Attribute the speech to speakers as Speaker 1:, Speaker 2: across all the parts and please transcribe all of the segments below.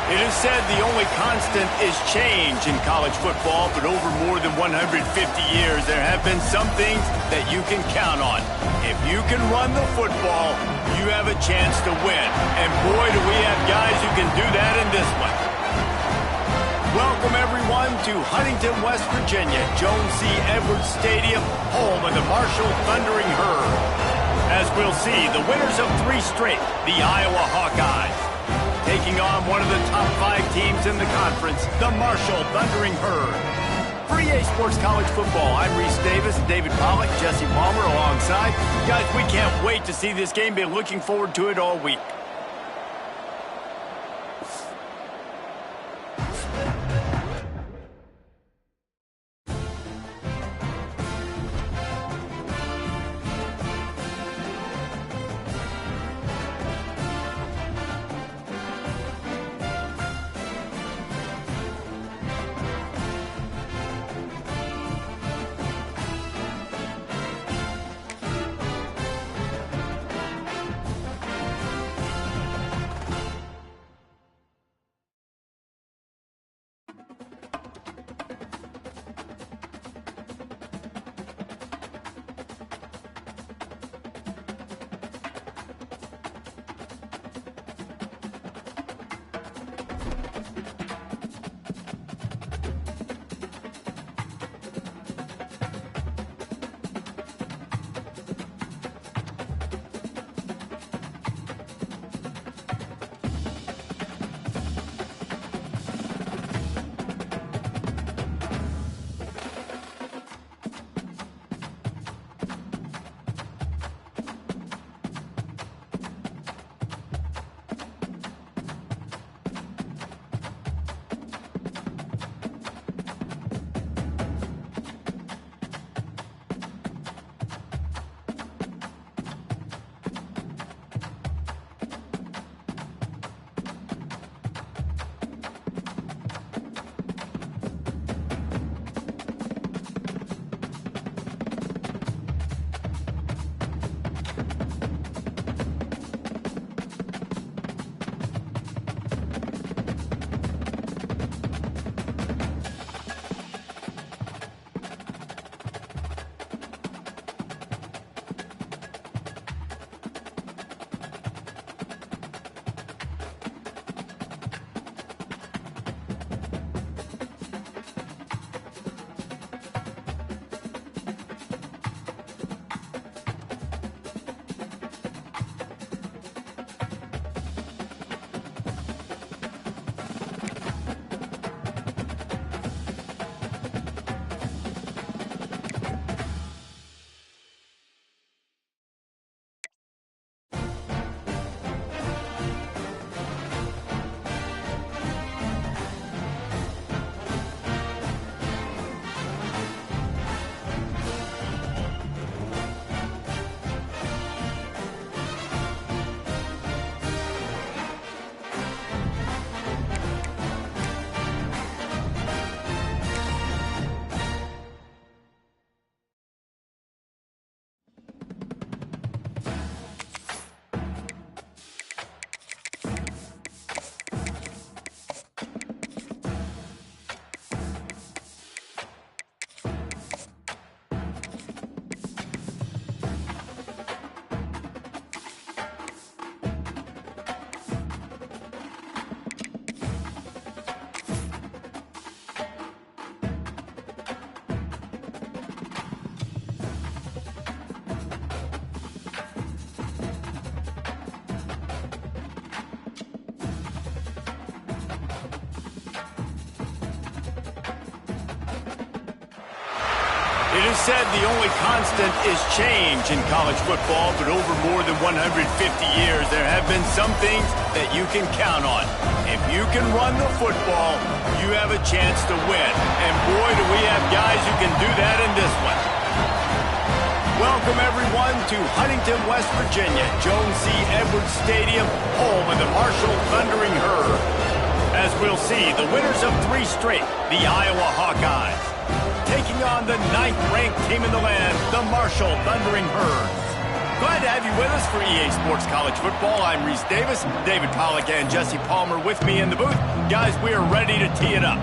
Speaker 1: It is said the only constant is change in college football, but over more than 150 years, there have been some things that you can count on. If you can run the football, you have a chance to win. And boy, do we have guys who can do that in this one. Welcome, everyone, to Huntington, West Virginia, Jones C. Edwards Stadium, home of the Marshall Thundering Herd. As we'll see, the winners of 3 straight, the Iowa Hawkeyes, taking on one of the top 5 teams in the conference, the Marshall Thundering Herd. For EA Sports College Football, I'm Reese Davis, David Pollack, Jesse Palmer alongside. Guys, we can't wait to see this game. Been looking forward to it all week. It is said the only constant is change in college football, but over more than 150 years, there have been some things that you can count on. If you can run the football, you have a chance to win. And boy, do we have guys who can do that in this one. Welcome, everyone, to Huntington, West Virginia, Jones C. Edwards Stadium, home of the Marshall Thundering Herd. As we'll see, the winners of 3 straight, the Iowa Hawkeyes, taking on the 9th-ranked team in the land, the Marshall Thundering Herd. Glad to have you with us for EA Sports College Football. I'm Reese Davis, David Pollack and Jesse Palmer with me in the booth. Guys, we are ready to tee it up.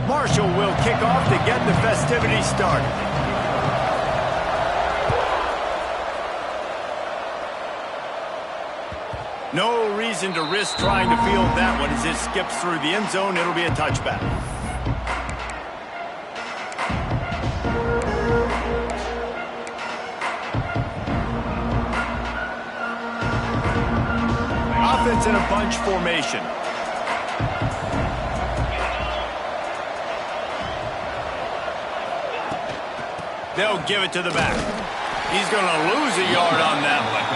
Speaker 1: Marshall will kick off to get the festivities started. No reason to risk trying to field that one as it skips through the end zone. It'll be a touchback. Offense in a bunch formation. They'll give it to the back. He's going to lose a yard on that one.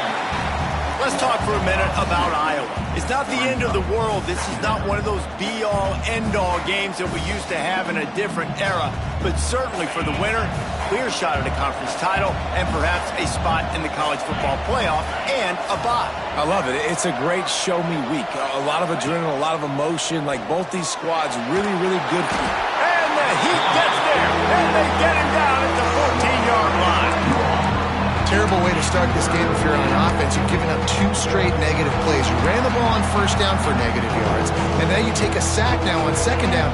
Speaker 1: Let's talk for a minute about Iowa. It's not the end of the world. This is not one of those be-all, end-all games that we used to have in a different era. But certainly for the winner, clear shot at a conference title and perhaps a spot in the college football playoff and a bye.
Speaker 2: I love it. It's a great show-me week. A lot of adrenaline, a lot of emotion. Like both these squads, really, really good for you.
Speaker 1: And the Heat gets there, and they get him down at the 14-yard line.
Speaker 3: Terrible way to start this game if you're on offense. You've given up 2 straight negative plays. You ran the ball on first down for negative yards, and then you take a sack now on second down.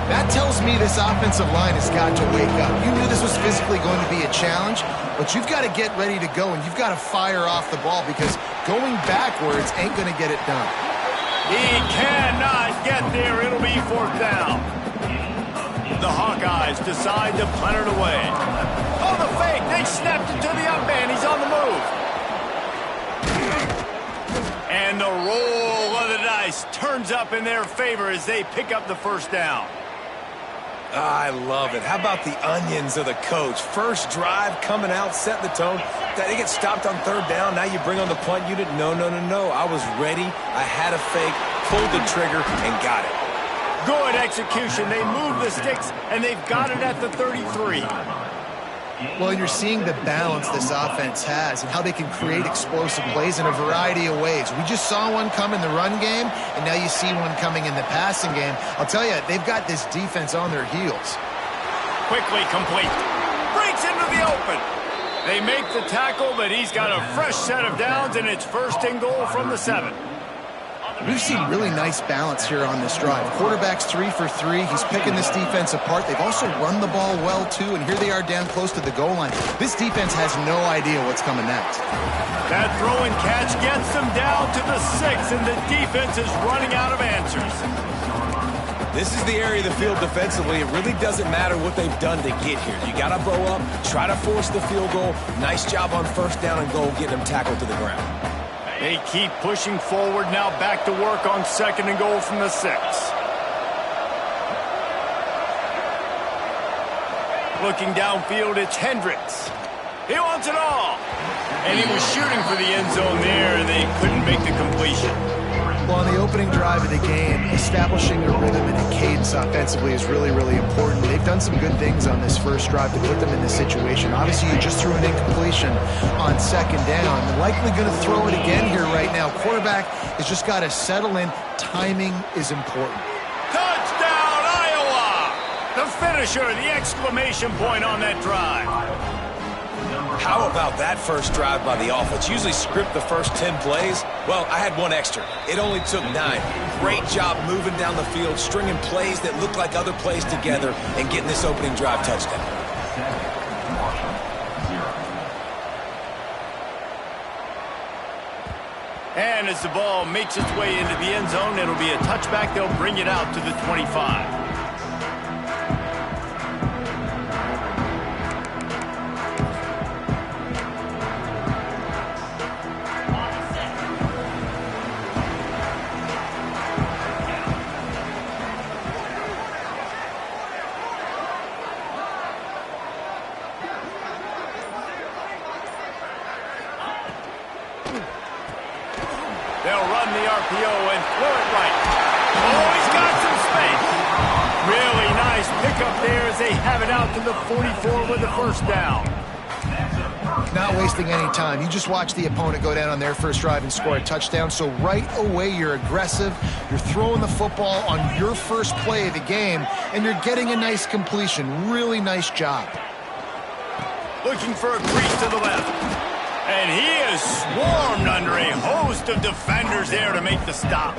Speaker 3: That tells me this offensive line has got to wake up. You knew this was physically going to be a challenge, but you've got to get ready to go, and you've got to fire off the ball because going backwards ain't going to get it done.
Speaker 1: He cannot get there. It'll be 4th down. The Hawkeyes decide to punt it away. Oh, the fake. They snapped it to the up man. He's on the move. And the roll of the dice turns up in their favor as they pick up the first down.
Speaker 2: I love it. How about the onions of the coach? First drive, coming out, set the tone. They get stopped on 3rd down. Now you bring on the punt unit. No. I was ready. I had a fake, pulled the trigger, and got it.
Speaker 1: Good execution. They move the sticks, and they've got it at the 33.
Speaker 3: Well, you're seeing the balance this offense has and how they can create explosive plays in a variety of ways. We just saw one come in the run game, and now you see one coming in the passing game. I'll tell you, they've got this defense on their heels.
Speaker 1: Quickly complete. Breaks into the open. They make the tackle, but he's got a fresh set of downs, and it's 1st and goal from the 7.
Speaker 3: We've seen really nice balance here on this drive. Quarterback's 3 for 3. He's picking this defense apart. They've also run the ball well, too, and here they are down close to the goal line. This defense has no idea what's coming next.
Speaker 1: That throw and catch gets them down to the 6, and the defense is running out of answers.
Speaker 2: This is the area of the field defensively. It really doesn't matter what they've done to get here. You got to bow up, try to force the field goal. Nice job on 1st down and goal, getting them tackled to the ground.
Speaker 1: They keep pushing forward, now back to work on 2nd and goal from the 6. Looking downfield, it's Hendricks. He wants it all. And he was shooting for the end zone there, and they couldn't make the completion.
Speaker 3: Well, on the opening drive of the game, establishing a rhythm and a cadence offensively is really, really important. They've done some good things on this first drive to put them in this situation. Obviously, you just threw an incompletion on 2nd down. They're likely going to throw it again here right now. Quarterback has just got to settle in. Timing is important.
Speaker 1: Touchdown, Iowa! The finisher, the exclamation point on that drive.
Speaker 2: How about that first drive by the offense? Usually script the first 10 plays. Well, I had one extra. It only took 9. Great job moving down the field, stringing plays that look like other plays together, and getting this opening drive touchdown.
Speaker 1: And as the ball makes its way into the end zone, it'll be a touchback. They'll bring it out to the 25. They'll run the RPO and throw it right. Oh, he's got some space. Really nice pickup there as they have it out to the 44 with the 1st down.
Speaker 3: Not wasting any time. You just watch the opponent go down on their first drive and score a touchdown. So right away, you're aggressive. You're throwing the football on your first play of the game, and you're getting a nice completion. Really nice job.
Speaker 1: Looking for a crease to the left. And he is swarmed under a host of defenders there to make the stop.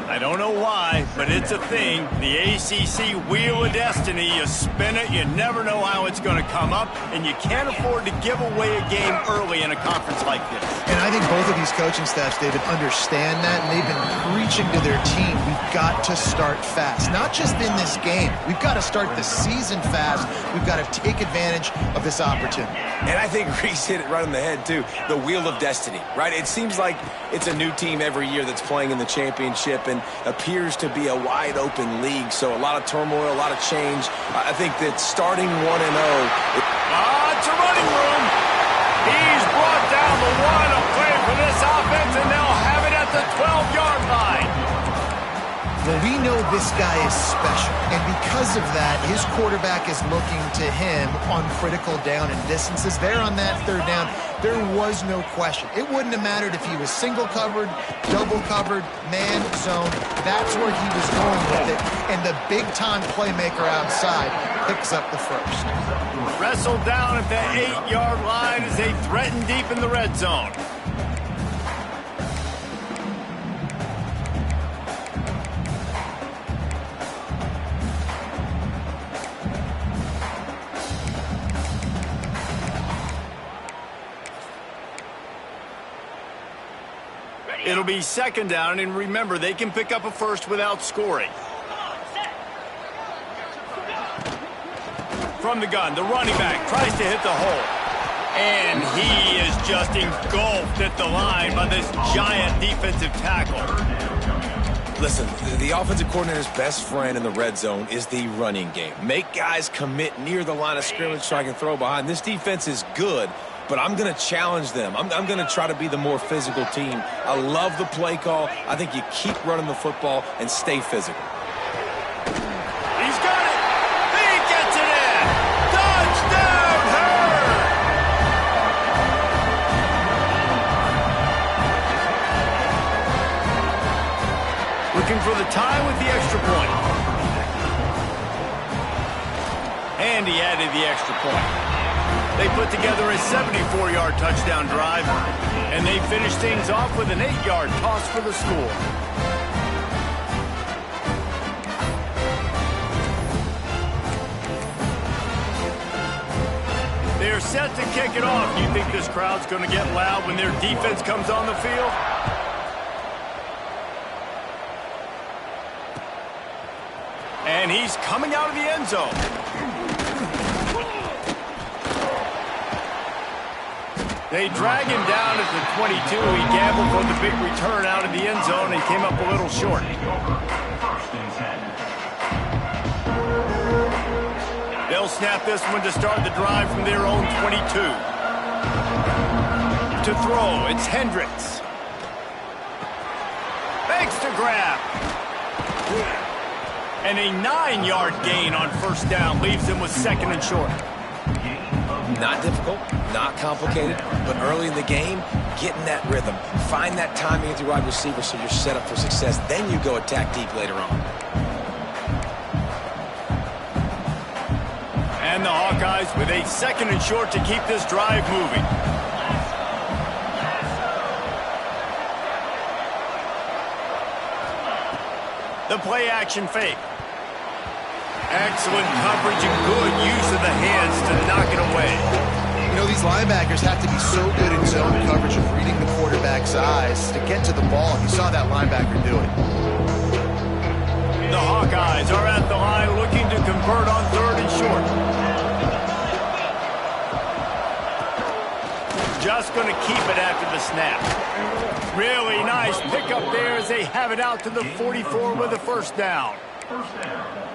Speaker 1: I don't know why, but it's a thing. The ACC Wheel of Destiny, you spin it, you never know how it's going to come up, and you can't afford to give away a game early in a conference like this.
Speaker 3: And I think both of these coaching staffs, David, understand that, and they've been preaching to their team, we've got to start fast. Not just in this game. We've got to start the season fast. We've got to take advantage of this opportunity.
Speaker 2: And I think Reese hit it right on the head, too. The Wheel of Destiny, right? It seems like it's a new team every year that's playing in the championship and appears to be a wide-open league. So a lot of turmoil, a lot of change. I think that starting 1-0...
Speaker 1: It's a running room. He's brought down the one. A play for this offense, and they'll have it at the 12-yard line.
Speaker 3: Well, we know this guy is special, and because of that, his quarterback is looking to him on critical down and distances. There on that third down, there was no question. It wouldn't have mattered if he was single covered, double covered, man zone. That's where he was going with it, and the big-time playmaker outside picks up the first.
Speaker 1: Wrestled down at the 8-yard line as they threaten deep in the red zone. It'll be second down, and remember, they can pick up a first without scoring. From the gun, the running back tries to hit the hole. And he is just engulfed at the line by this giant defensive tackle.
Speaker 2: Listen, the offensive coordinator's best friend in the red zone is the running game. Make guys commit near the line of scrimmage so I can throw behind. This defense is good, but I'm going to challenge them. I'm going to try to be the more physical team. I love the play call. I think you keep running the football and stay physical.
Speaker 1: He's got it. He gets it in. Touchdown, Hurd. Looking for the tie with the extra point. And he added the extra point. They put together a 74-yard touchdown drive, and they finish things off with an 8-yard toss for the score. They're set to kick it off. You think this crowd's going to get loud when their defense comes on the field? And he's coming out of the end zone. They drag him down at the 22. He gambled for the big return out of the end zone and came up a little short. They'll snap this one to start the drive from their own 22. To throw, it's Hendricks. Makes the grab. And a 9-yard gain on first down leaves them with second and short.
Speaker 2: Not difficult, not complicated, but early in the game, get in that rhythm. Find that timing with your wide receiver so you're set up for success. Then you go attack deep later on.
Speaker 1: And the Hawkeyes with a second and short to keep this drive moving. The play action fake. Excellent coverage and good use of the hands to knock it away.
Speaker 3: You know, these linebackers have to be so good in zone coverage of reading the quarterback's eyes to get to the ball. You saw that linebacker do it.
Speaker 1: The Hawkeyes are at the line looking to convert on third and short. Just going to keep it after the snap. Really nice pickup there as they have it out to the 44 with a first down.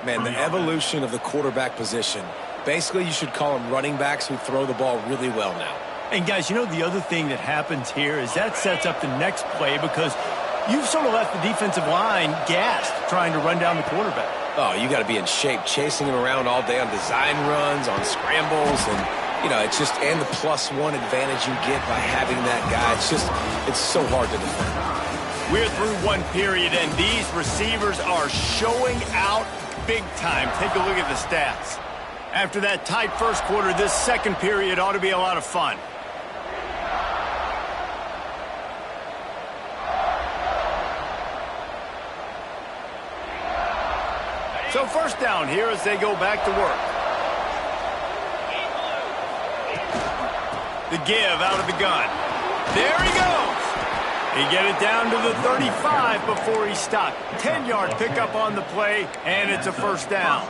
Speaker 2: Man, the evolution of the quarterback position. Basically, you should call them running backs who throw the ball really well now.
Speaker 1: And guys, you know the other thing that happens here is that sets up the next play because you've sort of left the defensive line gassed trying to run down the quarterback.
Speaker 2: Oh, you got to be in shape chasing him around all day on design runs, on scrambles, and You know, it's just, and the +1 advantage you get by having that guy. It's so hard to defend.
Speaker 1: We're through one period, and these receivers are showing out big time. Take a look at the stats. After that tight first quarter, this second period ought to be a lot of fun. So first down here as they go back to work. The give out of the gun. There he goes. He get it down to the 35 before he stopped. 10-yard pickup on the play, and it's a first down.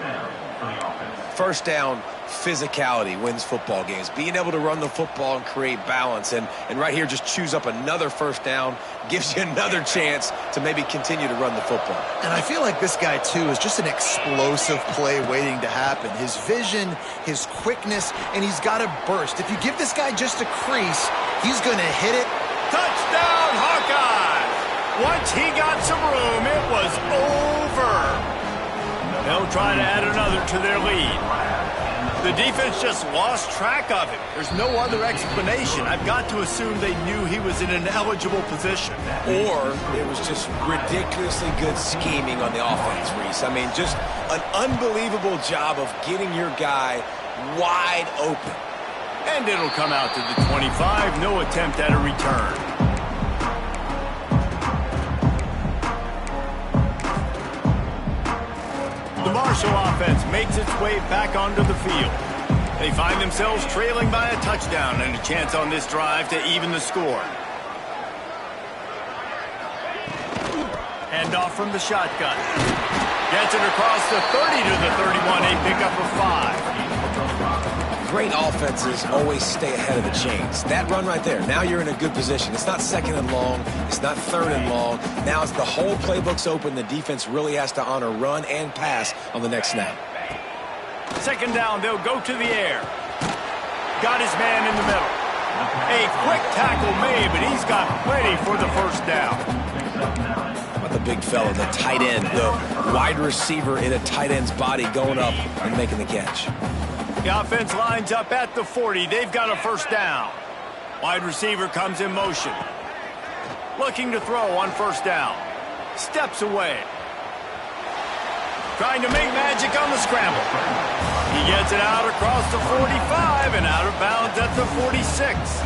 Speaker 2: First down, physicality wins football games. Being able to run the football and create balance. And right here, just choose up another first down. Gives you another chance to maybe continue to run the football.
Speaker 3: And I feel like this guy, too, is just an explosive play waiting to happen. His vision, his quickness, and he's got a burst. If you give this guy just a crease, he's going to hit it.
Speaker 1: Touchdown, Hawkeyes! Once he got some room, it was over. They'll try to add another to their lead. The defense just lost track of him. There's no other explanation. I've got to assume they knew he was in an eligible position.
Speaker 2: Or it was just ridiculously good scheming on the offense, Reese. I mean, just an unbelievable job of getting your guy wide open.
Speaker 1: And it'll come out to the 25. No attempt at a return. The Marshall offense makes its way back onto the field. They find themselves trailing by a touchdown and a chance on this drive to even the score. Hand off from the shotgun. Gets it across the 30 to the 31. A pickup of 5.
Speaker 2: Great offenses always stay ahead of the chains. That run right there, now you're in a good position. It's not second and long. It's not third and long. Now it's the whole playbook's open. The defense really has to honor run and pass on the next snap.
Speaker 1: Second down, they'll go to the air. Got his man in the middle. A quick tackle made, but he's got plenty for the first down.
Speaker 2: About the big fella, the tight end, the wide receiver in a tight end's body going up and making the catch.
Speaker 1: The offense lines up at the 40. They've got a first down. Wide receiver comes in motion. Looking to throw on first down. Steps away. Trying to make magic on the scramble. He gets it out across the 45 and out of bounds at the 46.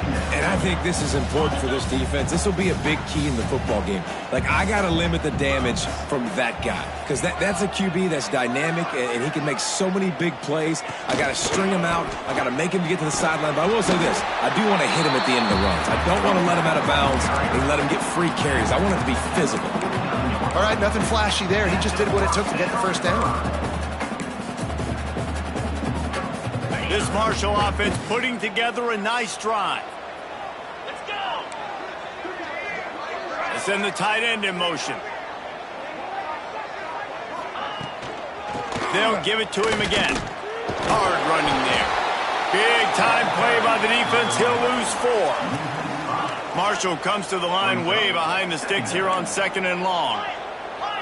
Speaker 2: And I think this is important for this defense. This will be a big key in the football game. Like, I got to limit the damage from that guy. Because that's a QB that's dynamic, and he can make so many big plays. I got to string him out. I got to make him get to the sideline. But I will say this. I do want to hit him at the end of the runs. I don't want to let him out of bounds and let him get free carries. I want it to be physical.
Speaker 3: All right, nothing flashy there. He just did what it took to get the first down.
Speaker 1: This Marshall offense putting together a nice drive. Send the tight end in motion. They'll give it to him again. Hard running there. Big time play by the defense. He'll lose 4. Marshall comes to the line way behind the sticks here on second and long.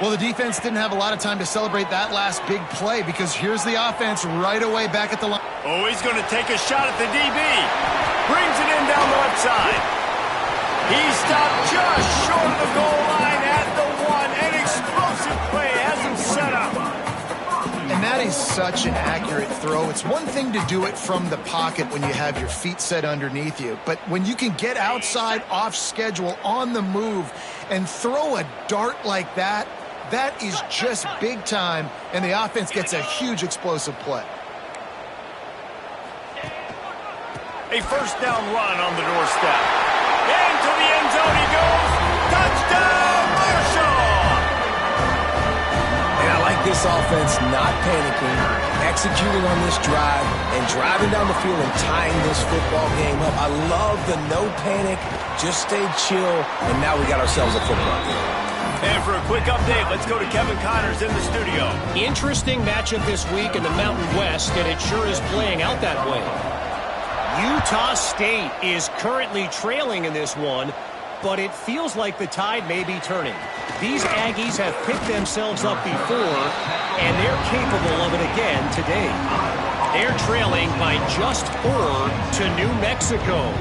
Speaker 3: Well, the defense didn't have a lot of time to celebrate that last big play because here's the offense right away back at the line.
Speaker 1: Oh, he's going to take a shot at the DB. Brings it in down the left side. He stopped just short of the goal line at the 1. An explosive play has him set up.
Speaker 3: And that is such an accurate throw. It's one thing to do it from the pocket when you have your feet set underneath you. But when you can get outside, off schedule, on the move, and throw a dart like that, that is just big time. And the offense gets a huge explosive play.
Speaker 1: A first down run on the doorstep. Into the end zone he goes. Touchdown, Marshall!
Speaker 2: And I like this offense not panicking, executing on this drive, and driving down the field and tying this football game up. I love the no panic, just stay chill, and now we got ourselves a football game.
Speaker 1: And for a quick update, let's go to Kevin Connors in the studio.
Speaker 4: Interesting matchup this week in the Mountain West, and it sure is playing out that way. Utah State is currently trailing in this one, but it feels like the tide may be turning. These Aggies have picked themselves up before, and they're capable of it again today. They're trailing by just 4 to New Mexico.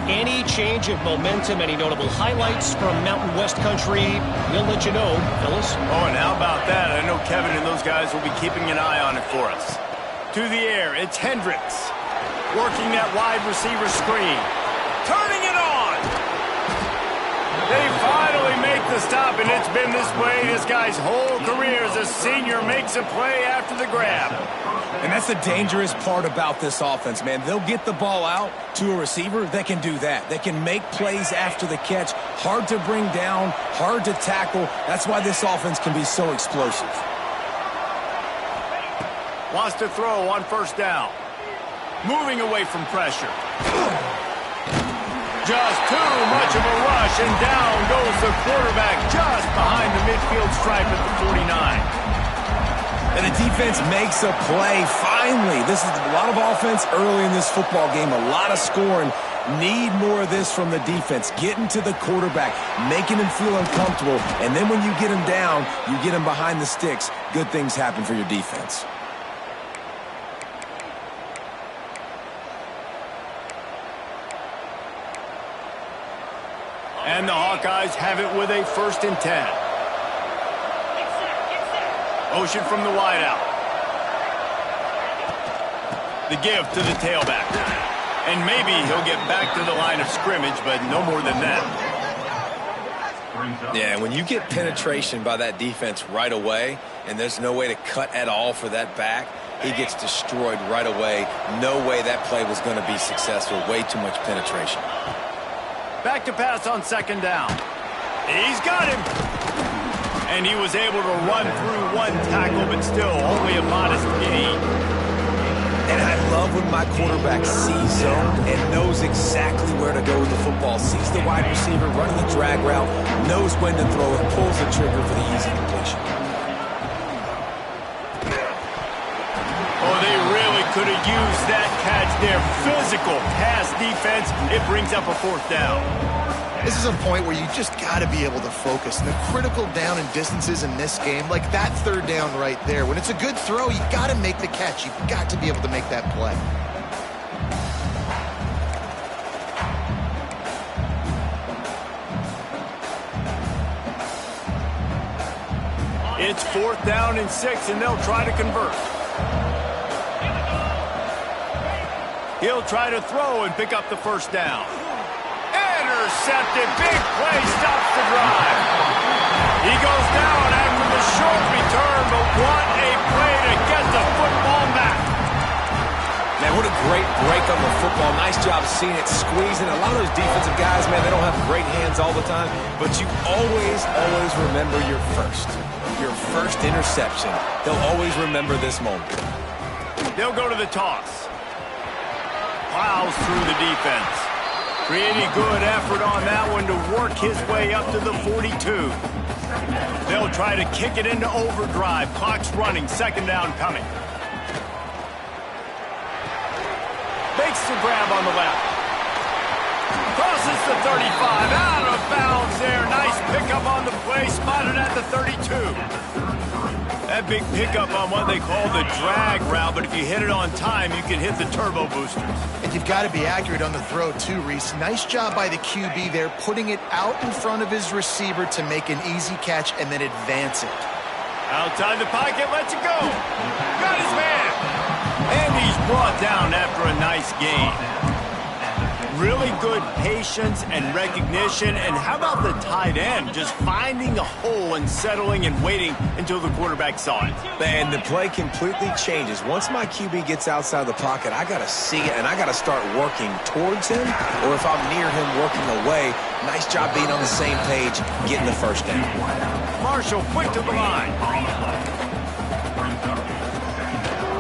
Speaker 4: Any change of momentum, any notable highlights from Mountain West Country, we'll let you know, Phyllis.
Speaker 1: Oh, and how about that? I know Kevin and those guys will be keeping an eye on it for us. To the air, it's Hendricks. Working that wide receiver screen. Turning it on! They finally make the stop, and it's been this way this guy's whole career as a senior makes a play after the grab.
Speaker 2: And that's the dangerous part about this offense, man. They'll get the ball out to a receiver that can do that. They can make plays after the catch. Hard to bring down, hard to tackle. That's why this offense can be so explosive.
Speaker 1: Wants to throw on first down. Moving away from pressure. Just too much of a rush, and down goes the quarterback just behind the midfield stripe at the 49.
Speaker 2: And the defense makes a play. Finally, this is a lot of offense early in this football game, a lot of scoring. Need more of this from the defense. Getting to the quarterback, making him feel uncomfortable, and then when you get him down, you get him behind the sticks. Good things happen for your defense.
Speaker 1: And the Hawkeyes have it with a 1st and 10. Motion from the wideout. The give to the tailback. And maybe he'll get back to the line of scrimmage, but no more than that.
Speaker 2: Yeah, when you get penetration by that defense right away, and there's no way to cut at all for that back, he gets destroyed right away. No way that play was going to be successful. Way too much penetration.
Speaker 1: Back to pass on 2nd down. He's got him. And he was able to run through one tackle, but still only a modest gain.
Speaker 2: And I love when my quarterback sees zone and knows exactly where to go with the football. Sees the wide receiver running the drag route, knows when to throw it, pulls the trigger for the easy completion.
Speaker 1: Oh, they really could have used that catch there. Physical pass defense. It brings up a 4th down.
Speaker 3: This is a point where you just got to be able to focus. And the critical down and distances in this game, like that 3rd down right there, when it's a good throw, you got to make the catch. You've got to be able to make that play.
Speaker 1: It's 4th down and 6, and they'll try to convert. He'll try to throw and pick up the 1st down. Intercepted. Big play stops the drive. He goes down after the short return, but what a play to get the football back.
Speaker 2: Man, what a great break on the football. Nice job seeing it squeezing. A lot of those defensive guys, man, they don't have great hands all the time, but you always remember your first interception. They'll always remember this moment.
Speaker 1: They'll go to the toss. Plows through the defense. Pretty good effort on that one to work his way up to the 42. They'll try to kick it into overdrive. Clock's running. 2nd down coming. Makes the grab on the left. Crosses the 35. Out of bounds there. Nice pickup on the play. Spotted at the 32. That big pickup on what they call the drag route, but if you hit it on time, you can hit the turbo boosters.
Speaker 3: And you've got to be accurate on the throw too, Reese. Nice job by the QB there, putting it out in front of his receiver to make an easy catch and then advance it.
Speaker 1: Outside the pocket, lets it go. Got his man. And he's brought down after a nice gain. Really good patience and recognition. And how about the tight end just finding a hole and settling and waiting until the quarterback saw it?
Speaker 2: And the play completely changes. Once my QB gets outside the pocket, I got to see it, and I got to start working towards him, or if I'm near him, working away. Nice job being on the same page, getting the 1st down.
Speaker 1: Marshall quick to the line.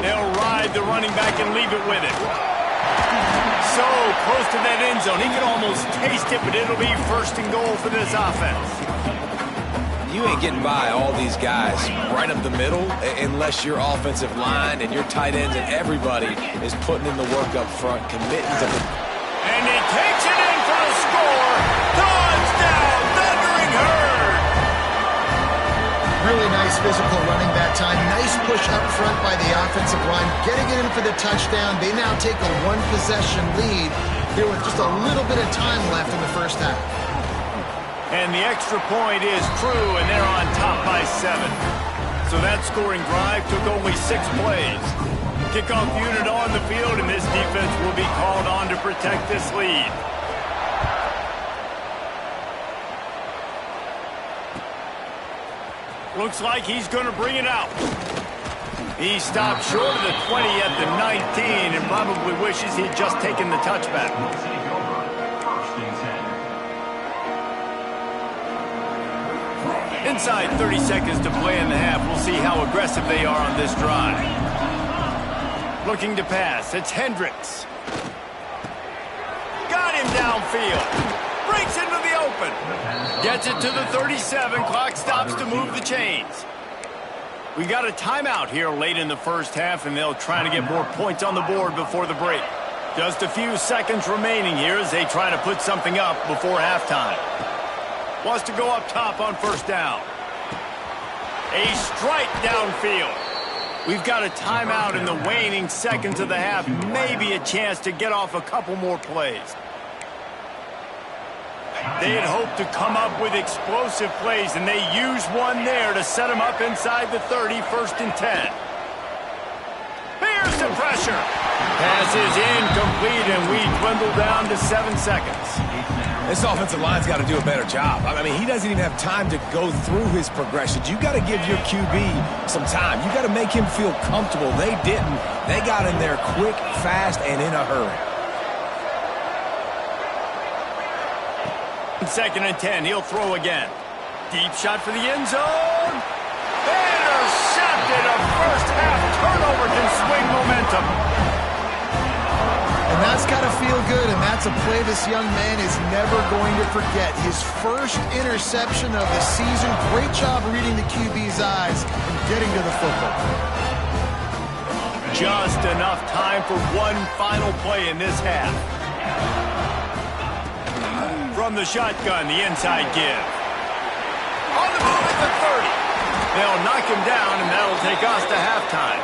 Speaker 1: They'll ride the running back and leave it with it. So close to that end zone. He can almost taste it, but it'll be 1st and goal for this offense.
Speaker 2: You ain't getting by all these guys right up the middle unless your offensive line and your tight ends and everybody is putting in the work up front, committing to the...
Speaker 1: And he takes it in for the score. Touchdown, Thundering Herd.
Speaker 3: Really nice physical running that time. Nice push up front by the offensive line, getting it in for the touchdown. They now take a one-possession lead here with just a little bit of time left in the first half.
Speaker 1: And the extra point is true, and they're on top by 7. So that scoring drive took only 6 plays. Kickoff unit on the field, and this defense will be called on to protect this lead. Looks like he's going to bring it out. He stopped short of the 20 at the 19 and probably wishes he'd just taken the touchback. Inside 30 seconds to play in the half. We'll see how aggressive they are on this drive. Looking to pass. It's Hendricks. Got him downfield. Breaks into the open. Gets it to the 37. Clock stops to move the chains. We got a timeout here late in the first half, and they'll try to get more points on the board before the break. Just a few seconds remaining here as they try to put something up before halftime. Wants to go up top on first down. A strike downfield. We've got a timeout in the waning seconds of the half. Maybe a chance to get off a couple more plays. They had hoped to come up with explosive plays, and they used one there to set them up inside the 30, 1st and 10. Here's the pressure. Pass is incomplete, and we dwindle down to 7 seconds.
Speaker 2: This offensive line's got to do a better job. I mean, he doesn't even have time to go through his progressions. You got to give your QB some time. You got to make him feel comfortable. They didn't. They got in there quick, fast, and in a hurry.
Speaker 1: 2nd and 10. He'll throw again. Deep shot for the end zone. Intercepted. A first half turnover can swing momentum.
Speaker 3: And that's got to feel good, and that's a play this young man is never going to forget. His first interception of the season. Great job reading the QB's eyes and getting to the football.
Speaker 1: Just enough time for one final play in this half. From the shotgun, the inside give. On the move at the 30. They'll knock him down, and that'll take us to halftime.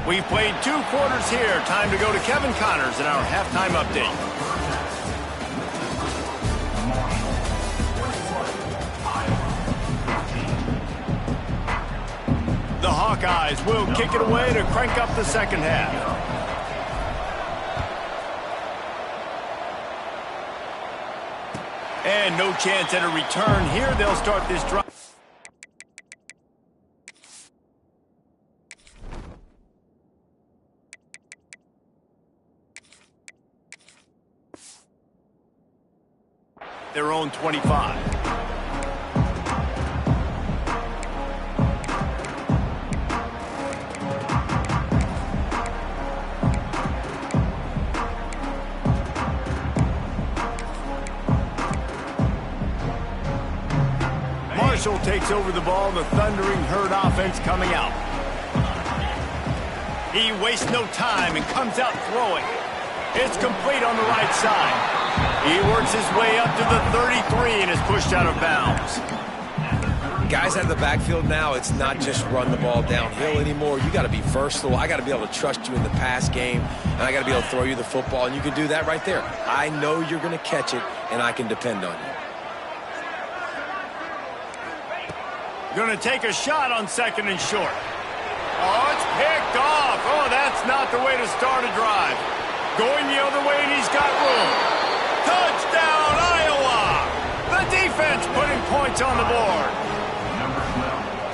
Speaker 1: We've played 2 quarters here. Time to go to Kevin Connors in our halftime update. The Hawkeyes will kick it away to crank up the second half. And no chance at a return here. They'll start this drive. Their own 25. Marshall takes over the ball. The Thundering Herd offense coming out. He wastes no time and comes out throwing. It's complete on the right side. He works his way up to the 33 and is pushed out of bounds.
Speaker 2: Guys out of the backfield now, it's not just run the ball downhill anymore. You got to be versatile. I got to be able to trust you in the pass game, and I got to be able to throw you the football, and you can do that right there. I know you're going to catch it, and I can depend on you.
Speaker 1: Going to take a shot on 2nd and short. Oh, it's picked off. Oh, that's not the way to start a drive. Going the other way, and he's got room. Touchdown, Iowa! The defense putting points on the board.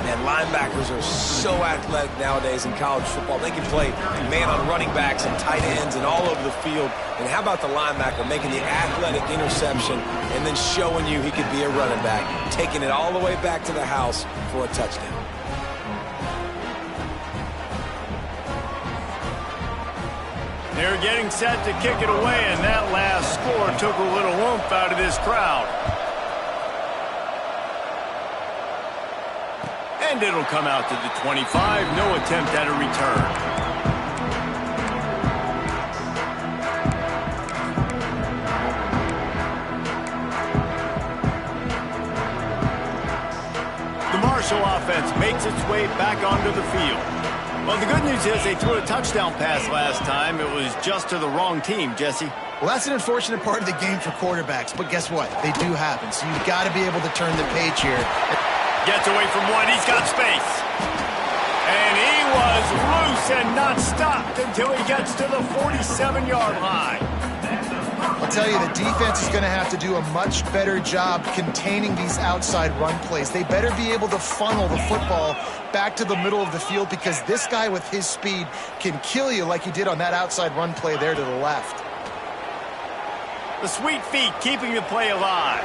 Speaker 2: And linebackers are so athletic nowadays in college football. They can play man on running backs and tight ends and all over the field. And how about the linebacker making the athletic interception and then showing you he could be a running back, taking it all the way back to the house for a touchdown.
Speaker 1: They're getting set to kick it away, and that last score took a little oomph out of this crowd. And it'll come out to the 25. No attempt at a return. offense makes its way back onto the field. Well, the good news is they threw a touchdown pass last time. It was just to the wrong team, Jesse.
Speaker 3: Well, that's an unfortunate part of the game for quarterbacks, but guess what? They do happen, so you've got to be able to turn the page here.
Speaker 1: Gets away from one. He's got space. And he was loose and not stopped until he gets to the 47-yard line.
Speaker 3: I'll tell you, the defense is going to have to do a much better job containing these outside run plays. They better be able to funnel the football back to the middle of the field because this guy with his speed can kill you like he did on that outside run play there to the left.
Speaker 1: The sweet feet keeping the play alive.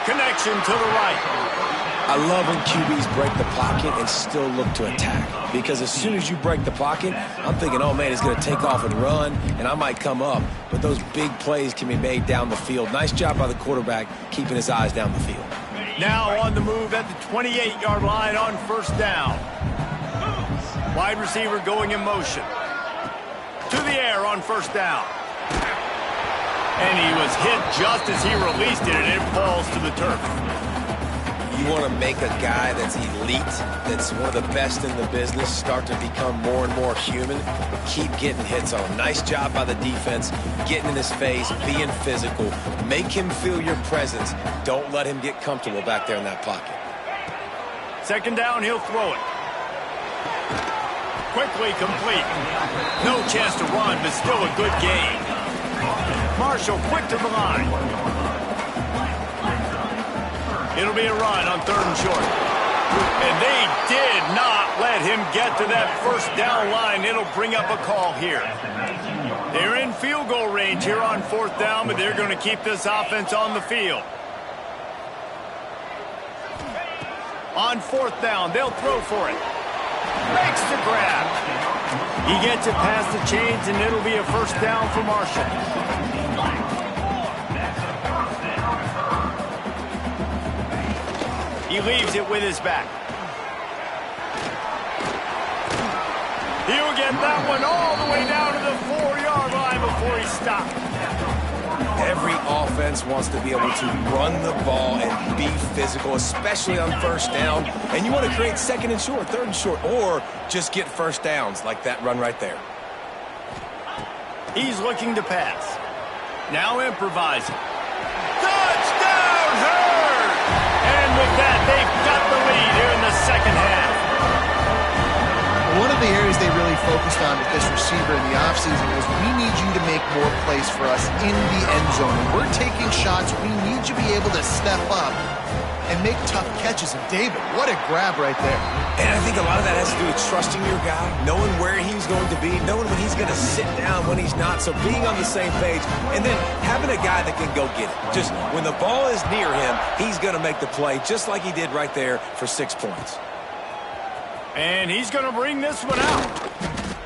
Speaker 1: Connection to the right.
Speaker 2: I love when QBs break the pocket and still look to attack. Because as soon as you break the pocket, I'm thinking, oh man, he's going to take off and run, and I might come up. But those big plays can be made down the field. Nice job by the quarterback keeping his eyes down the field.
Speaker 1: Now on the move at the 28-yard line on first down. Wide receiver going in motion. To the air on first down. And he was hit just as he released it, and it falls to the turf.
Speaker 2: You want to make a guy that's elite, that's one of the best in the business, start to become more and more human, keep getting hits on him. Nice job by the defense, getting in his face, being physical. Make him feel your presence. Don't let him get comfortable back there in that pocket.
Speaker 1: Second down, he'll throw it. Quickly complete. No chance to run, but still a good gain. Marshall quick to the line. It'll be a run on third and short. And they did not let him get to that first down line. It'll bring up a call here. They're in field goal range here on fourth down, but they're going to keep this offense on the field. On fourth down, they'll throw for it. Makes the grab. He gets it past the chains, and it'll be a first down for Marshall. He leaves it with his back. He'll get that one all the way down to the 4-yard line before he stopped.
Speaker 2: Every offense wants to be able to run the ball and be physical, especially on first down. And you want to create second and short, third and short, or just get first downs like that run right there.
Speaker 1: He's looking to pass. Now improvising. Touchdown, Hurd! And with that, they've got the lead here in the second half.
Speaker 3: One of the areas they really focused on with this receiver in the offseason was we need you to make more plays for us in the end zone. When we're taking shots, we need you to be able to step up and make tough catches. And David, what a grab right there.
Speaker 2: And I think a lot of that has to do with trusting your guy, knowing where he's going to be, knowing when he's going to sit down, when he's not. So being on the same page, and then having a guy that can go get it. Just when the ball is near him, he's going to make the play just like he did right there for 6 points.
Speaker 1: And he's going to bring this one out.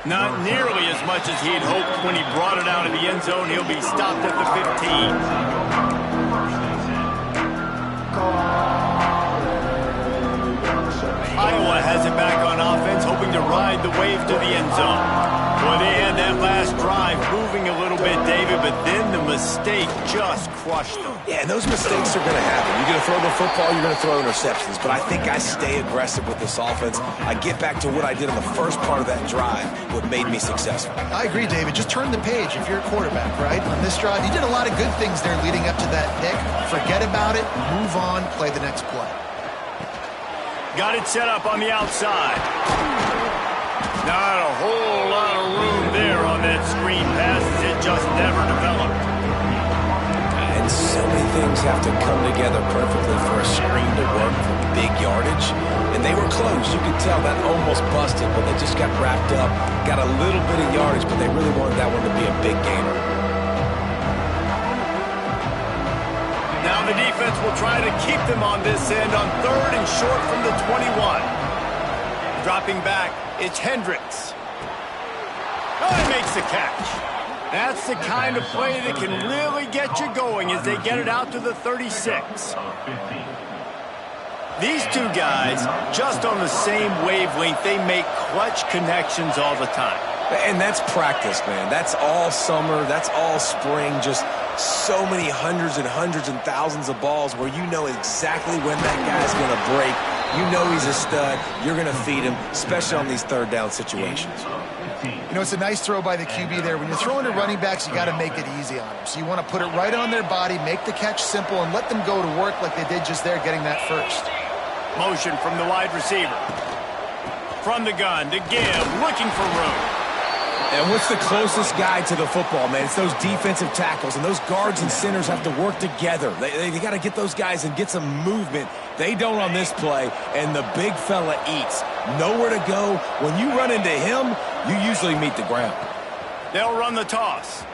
Speaker 1: Not nearly as much as he'd hoped when he brought it out of the end zone. He'll be stopped at the 15. Iowa has it back on offense, hoping to ride the wave to the end zone. Well, they had that last drive moving a little bit, David, but then the mistake just crushed them.
Speaker 2: Yeah, and those mistakes are going to happen. You're going to throw the football, you're going to throw interceptions. But I think I stay aggressive with this offense. I get back to what I did in the first part of that drive, what made me successful.
Speaker 3: I agree, David. Just turn the page if you're a quarterback, right? On this drive, you did a lot of good things there leading up to that pick. Forget about it, move on, play the next play.
Speaker 1: Got it set up on the outside. Not a whole lot of room there on that screen pass as it just never developed.
Speaker 2: And so many things have to come together perfectly for a screen to work for big yardage. And they were close. You could tell that almost busted, but they just got wrapped up, got a little bit of yardage, but they really wanted that one to be a big gainer.
Speaker 1: Now the defense will try to keep them on this end on third and short from the 21. Dropping back, it's Hendricks. Oh, he makes the catch. That's the kind of play that can really get you going as they get it out to the 36. These two guys, just on the same wavelength, they make clutch connections all the time.
Speaker 2: And that's practice, man. That's all summer. That's all spring. Just so many hundreds and thousands of balls where you know exactly when that guy's going to break You know he's a stud. You're going to feed him, especially on these third down situations.
Speaker 3: You know, it's a nice throw by the QB there. When you're throwing to running backs, you got to make it easy on them. So you want to put it right on their body, make the catch simple, and let them go to work like they did just there, getting that first.
Speaker 1: Motion from the wide receiver. From the gun to give, looking for room.
Speaker 2: And what's the closest guy to the football, man? It's those defensive tackles, and those guards and centers have to work together. They got to get those guys and get some movement. They don't on this play, and the big fella eats. Nowhere to go. When you run into him, you usually meet the ground.
Speaker 1: They'll run the toss.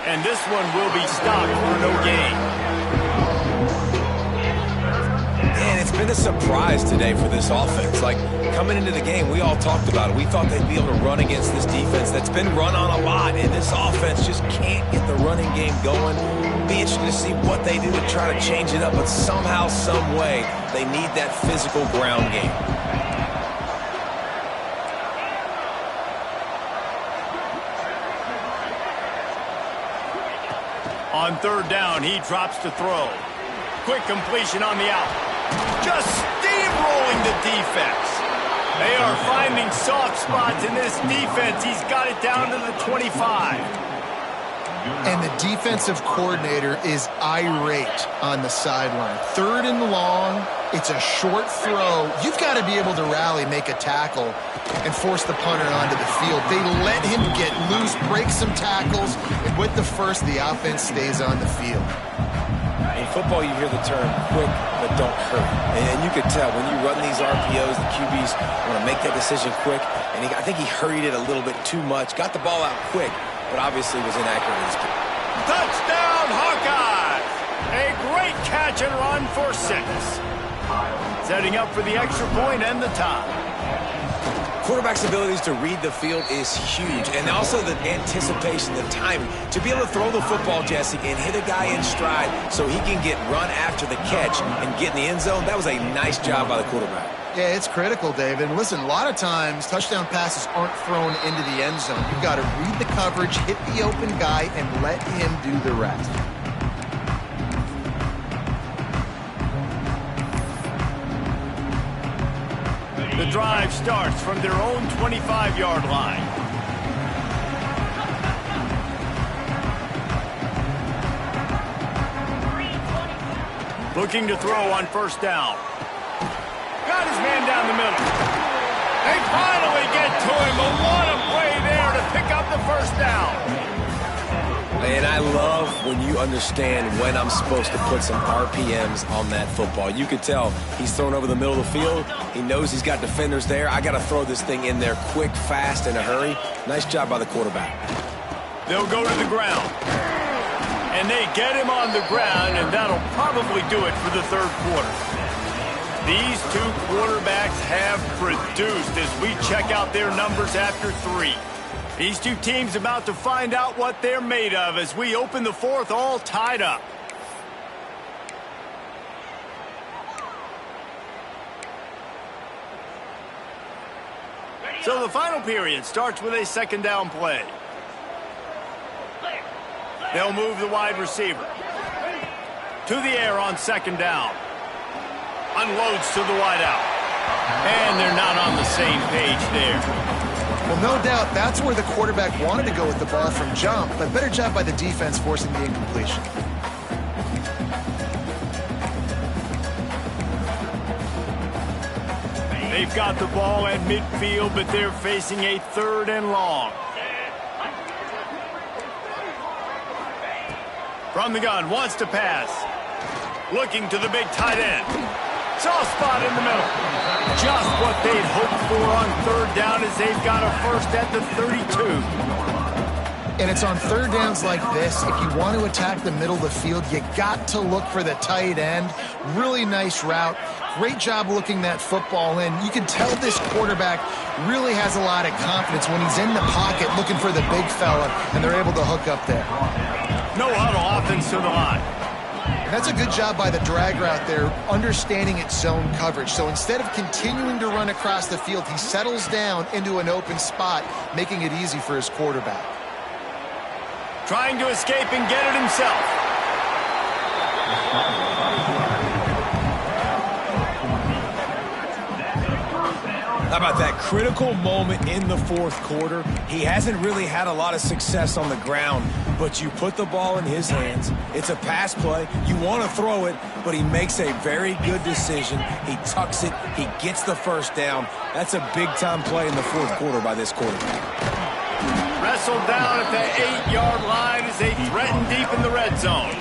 Speaker 1: And this one will be stopped for no gain.
Speaker 2: Man, it's been a surprise today for this offense. Like, coming into the game, we all talked about it. We thought they'd be able to run against this defense that's been run on a lot, and this offense just can't get the running game going. Be interested to see what they do to try to change it up, but somehow, some way, they need that physical ground game.
Speaker 1: On third down, he drops to throw. Quick completion on the out. Just steamrolling the defense. They are finding soft spots in this defense. He's got it down to the 25.
Speaker 3: And the defensive coordinator is irate on the sideline. Third and long, it's a short throw. You've got to be able to rally, make a tackle, and force the punter onto the field. They let him get loose, break some tackles, and with the first, the offense stays on the field.
Speaker 2: In football, you hear the term quick, but don't hurry. And you could tell when you run these RPOs, the QBs want to make that decision quick. And I think he hurried it a little bit too much. Got the ball out quick, but obviously was inaccurate in his kick.
Speaker 1: Touchdown, Hawkeyes! A great catch and run for 6. Setting up for the extra point and the tie.
Speaker 2: Quarterback's abilities to read the field is huge, and also the anticipation, the timing. To be able to throw the football, Jesse, and hit a guy in stride so he can get run after the catch and get in the end zone, that was a nice job by the quarterback.
Speaker 3: Yeah, it's critical, David. And listen, a lot of times, touchdown passes aren't thrown into the end zone. You've got to read the coverage, hit the open guy, and let him do the rest.
Speaker 1: The drive starts from their own 25-yard line. Looking to throw on first down. Got his man down the middle. They finally get to him, but what a play there to pick up the first down.
Speaker 2: And I love when you understand when I'm supposed to put some RPMs on that football. You can tell he's thrown over the middle of the field. He knows he's got defenders there. I got to throw this thing in there quick, fast, in a hurry. Nice job by the quarterback.
Speaker 1: They'll go to the ground. And they get him on the ground, and that'll probably do it for the third quarter. These two quarterbacks have produced as we check out their numbers after 3. These two teams about to find out what they're made of as we open the fourth all tied up. So the final period starts with a second down play. They'll move the wide receiver to the air on second down. Unloads to the wideout. And they're not on the same page there.
Speaker 3: Well, no doubt that's where the quarterback wanted to go with the ball from jump, but better job by the defense forcing the incompletion.
Speaker 1: They've got the ball at midfield, but they're facing a third and long. From the gun, wants to pass. Looking to the big tight end. Soft spot in the middle. Just what they'd hoped for on third down as they've got a first at the 32.
Speaker 3: And it's on third downs like this. If you want to attack the middle of the field, you got to look for the tight end. Really nice route. Great job looking that football in. You can tell this quarterback really has a lot of confidence when he's in the pocket looking for the big fella, and they're able to hook up there.
Speaker 1: No huddle, offense to the line.
Speaker 3: And that's a good job by the drag route there, understanding its zone coverage. So instead of continuing to run across the field, he settles down into an open spot, making it easy for his quarterback.
Speaker 1: Trying to escape and get it himself.
Speaker 2: How about that critical moment in the fourth quarter? He hasn't really had a lot of success on the ground, but you put the ball in his hands. It's a pass play. You want to throw it, but he makes a very good decision. He tucks it. He gets the first down. That's a big-time play in the fourth quarter by this quarterback.
Speaker 1: Wrestled down at the 8-yard line as they threaten deep in the red zone.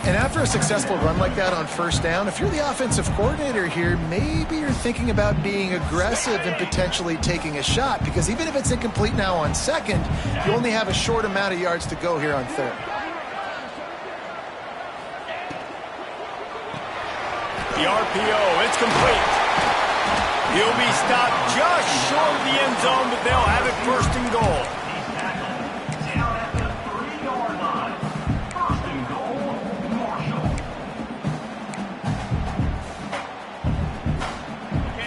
Speaker 3: And after a successful run like that on first down, if you're the offensive coordinator here, maybe you're thinking about being aggressive and potentially taking a shot, because even if it's incomplete now on second, you only have a short amount of yards to go here on third.
Speaker 1: The RPO, it's complete. He'll be stopped just short of the end zone, but they'll have it first and goal.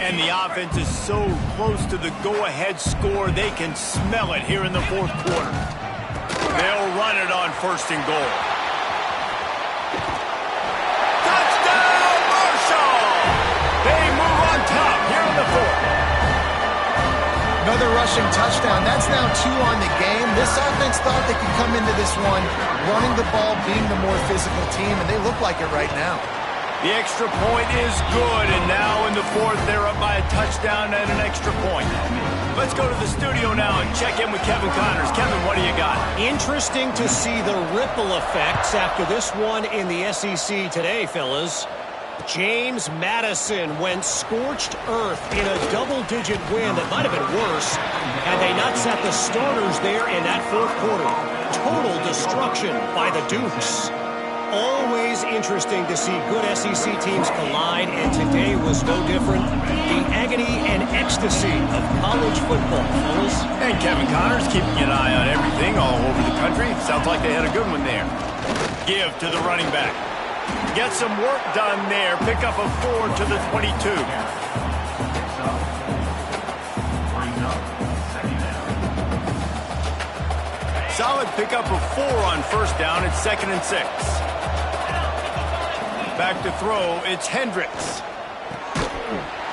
Speaker 1: And the offense is so close to the go-ahead score, they can smell it here in the fourth quarter. They'll run it on first and goal. Touchdown, Marshall! They move on top here in the fourth.
Speaker 3: Another rushing touchdown. That's now 2 on the game. This offense thought they could come into this one running the ball, being the more physical team, and they look like it right now.
Speaker 1: The extra point is good, and now in the fourth, they're up by a touchdown and an extra point. Let's go to the studio now and check in with Kevin Connors. Kevin, what do you got?
Speaker 4: Interesting to see the ripple effects after this one in the SEC today, fellas. James Madison went scorched earth in a double-digit win that might have been worse had they not set the starters there in that fourth quarter. Total destruction by the Dukes. Always interesting to see good SEC teams collide, and today was no different. The agony and ecstasy of college football, fellas.
Speaker 1: And Kevin Connors keeping an eye on everything all over the country. Sounds like they had a good one there. Give to the running back. Get some work done there. Pick up a 4 to the 22. Solid pickup of 4 on first down. It's 2nd and 6. Back to throw, it's Hendricks.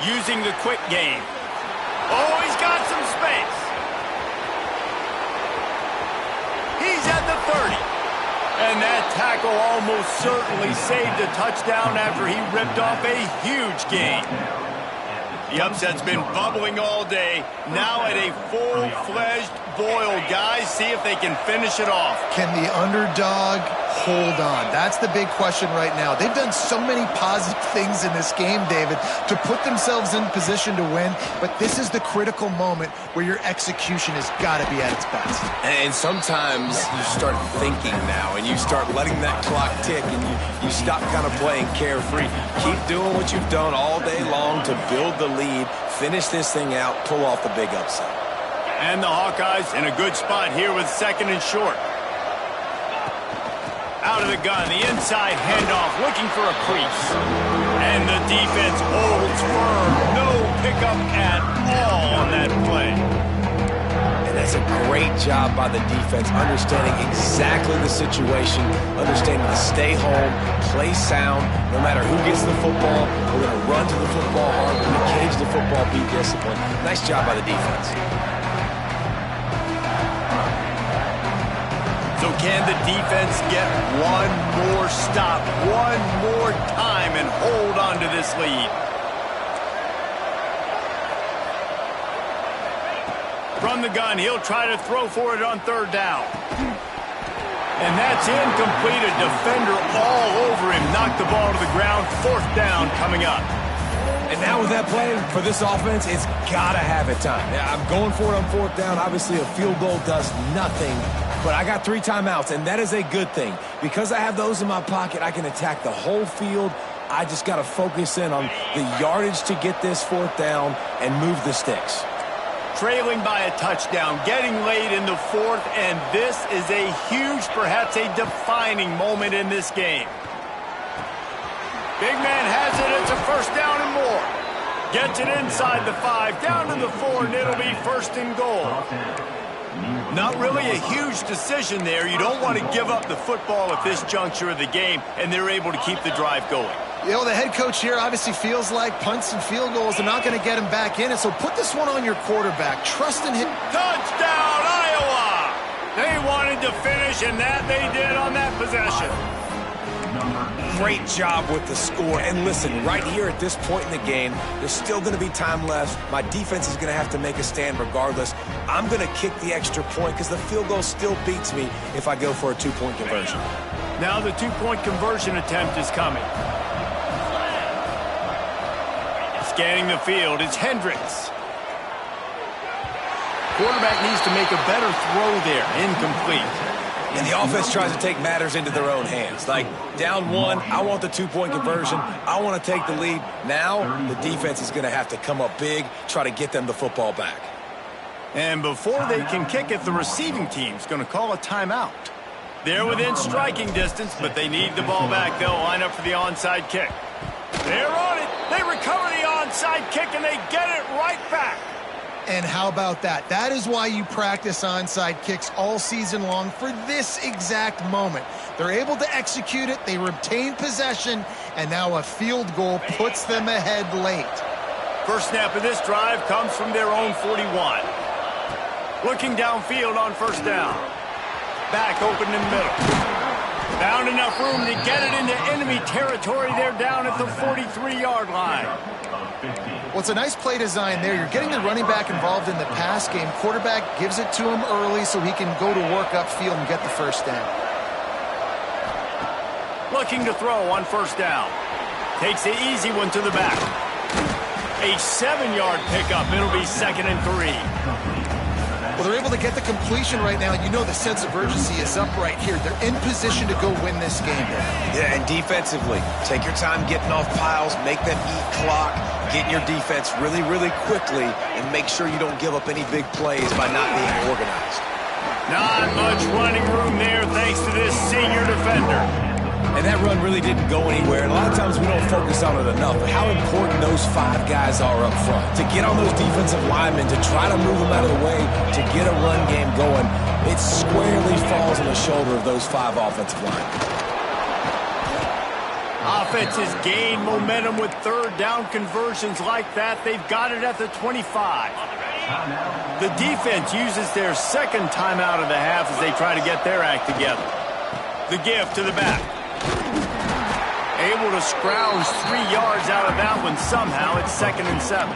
Speaker 1: Using the quick game. Oh, he's got some space. He's at the 30. And that tackle almost certainly saved a touchdown after he ripped off a huge gain. The upset's been bubbling all day. Now at a full-fledged boil. Guys, see if they can finish it off.
Speaker 3: Can the underdog hold on? That's the big question right now. They've done so many positive things in this game, David, to put themselves in position to win, but this is the critical moment where your execution has got to be at its best.
Speaker 2: And sometimes you start thinking now, and you start letting that clock tick, and you stop kind of playing carefree. Keep doing what you've done all day long to build the lead, finish this thing out, pull off the big upset.
Speaker 1: And the Hawkeyes in a good spot here with 2nd and short. Out of the gun, the inside handoff, looking for a crease. And the defense holds firm. No pickup at all on that play.
Speaker 2: And that's a great job by the defense, understanding exactly the situation, understanding to stay home, play sound. No matter who gets the football, we're going to run to the football hard, we're going to cage the football, be disciplined. Nice job by the defense.
Speaker 1: So can the defense get one more stop, one more time, and hold on to this lead? From the gun, he'll try to throw for it on 3rd down. And that's incomplete. A defender all over him. Knocked the ball to the ground. 4th down coming up.
Speaker 2: And now with that play, for this offense, it's got to have it time. I'm going for it on 4th down. Obviously, a field goal does nothing. But I got 3 timeouts, and that is a good thing. Because I have those in my pocket, I can attack the whole field. I just got to focus in on the yardage to get this 4th down and move the sticks.
Speaker 1: Trailing by a touchdown, getting late in the 4th, and this is a huge, perhaps a defining moment in this game. Big man has it. It's a 1st down and more. Gets it inside the 5, down to the 4, and it'll be 1st and goal. Not really a huge decision there. You don't want to give up the football at this juncture of the game, and they're able to keep the drive going.
Speaker 3: You know, the head coach here obviously feels like punts and field goals are not going to get him back in it, so put this one on your quarterback. Trust in him.
Speaker 1: Touchdown, Iowa! They wanted to finish, and that they did on that possession.
Speaker 2: Great job with the score. And listen, right here at this point in the game, there's still going to be time left. My defense is going to have to make a stand regardless. I'm going to kick the extra point because the field goal still beats me if I go for a two-point conversion.
Speaker 1: Now the two-point conversion attempt is coming. Scanning the field, it's Hendricks. Quarterback needs to make a better throw there. Incomplete.
Speaker 2: And the offense tries to take matters into their own hands. Like, down one, I want the two-point conversion. I want to take the lead. Now, the defense is going to have to come up big, try to get them the football back.
Speaker 1: And before they can kick it, the receiving team's going to call a timeout. They're within striking distance, but they need the ball back. They'll line up for the onside kick. They're on it. They recover the onside kick, and they get it right back.
Speaker 3: And how about that? That is why you practice onside kicks all season long, for this exact moment. They're able to execute it, they retain possession, and now a field goal puts them ahead late.
Speaker 1: First snap of this drive comes from their own 41. Looking downfield on first down. Back open in the middle. Found enough room to get it into enemy territory. They're down at the 43-yard line.
Speaker 3: Well, it's a nice play design there. You're getting the running back involved in the pass game. Quarterback gives it to him early so he can go to work upfield and get the first down.
Speaker 1: Looking to throw on first down. Takes the easy one to the back. A 7-yard pickup. It'll be 2nd and 3.
Speaker 3: Well, they're able to get the completion right now. You know the sense of urgency is up right here. They're in position to go win this game.
Speaker 2: Yeah, and defensively, take your time getting off piles, make them eat clock, get your defense really, really quickly, and make sure you don't give up any big plays by not being organized.
Speaker 1: Not much running room there thanks to this senior defender.
Speaker 2: And that run really didn't go anywhere. And a lot of times we don't focus on it enough, but how important those 5 guys are up front. To get on those defensive linemen, to try to move them out of the way, to get a run game going, it squarely falls on the shoulder of those 5 offensive linemen.
Speaker 1: Offense has gained momentum with third down conversions like that. They've got it at the 25. The defense uses their second timeout of the half as they try to get their act together. The give to the back. Able to scrounge 3 yards out of that one somehow. It's 2nd and 7.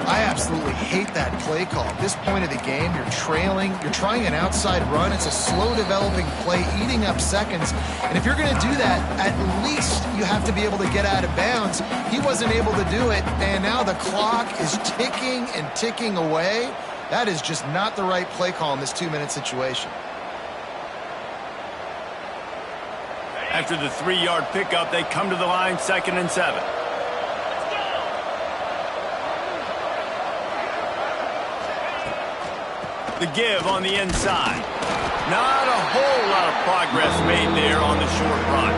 Speaker 3: I absolutely hate that play call. At this point of the game, you're trailing, you're trying an outside run. It's a slow developing play, eating up seconds. And if you're going to do that, at least you have to be able to get out of bounds. He wasn't able to do it, and now the clock is ticking and ticking away. That is just not the right play call in this 2-minute situation.
Speaker 1: After the 3-yard pickup, they come to the line, 2nd and 7. The give on the inside. Not a whole lot of progress made there on the short run.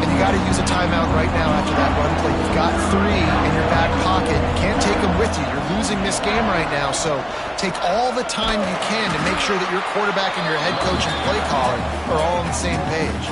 Speaker 3: And you got to use a timeout right now after that run play. You've got 3 in your back pocket. You can't take them with you. You're losing this game right now, so take all the time you can to make sure that your quarterback and your head coach and play caller are all on the same page.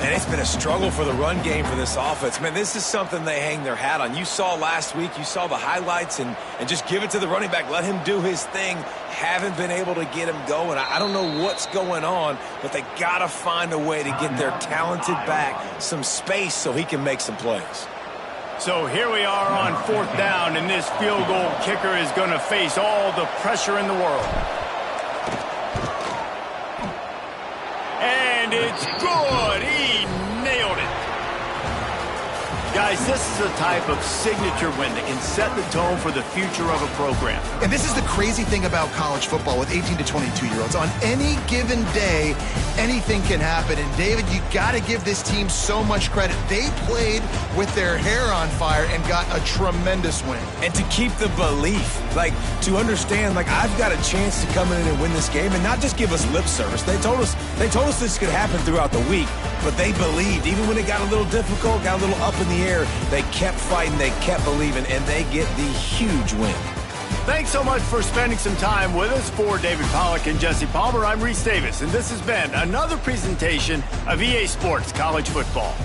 Speaker 2: And it's been a struggle for the run game for this offense. Man, this is something they hang their hat on. You saw last week, you saw the highlights, and just give it to the running back. Let him do his thing. Haven't been able to get him going. I don't know what's going on, but they got to find a way to get their talented back some space so he can make some plays.
Speaker 1: So here we are on 4th down, and this field goal kicker is going to face all the pressure in the world. And it's good. He nailed it. Guys, this is a type of signature win that can set the tone for the future of a program.
Speaker 3: And this is the crazy thing about college football with 18 to 22-year-olds. On any given day, anything can happen. And, David, you got to give this team so much credit. They played with their hair on fire and got a tremendous win.
Speaker 2: And to keep the belief, like, to understand, like, I've got a chance to come in and win this game and not just give us lip service. They told us this could happen throughout the week, but they believed. Even when it got a little difficult, got a little up in the air, they kept fighting, they kept believing, and they get the huge win.
Speaker 1: Thanks so much for spending some time with us. For David Pollack and Jesse Palmer, I'm Reese Davis, and this has been another presentation of EA Sports College Football.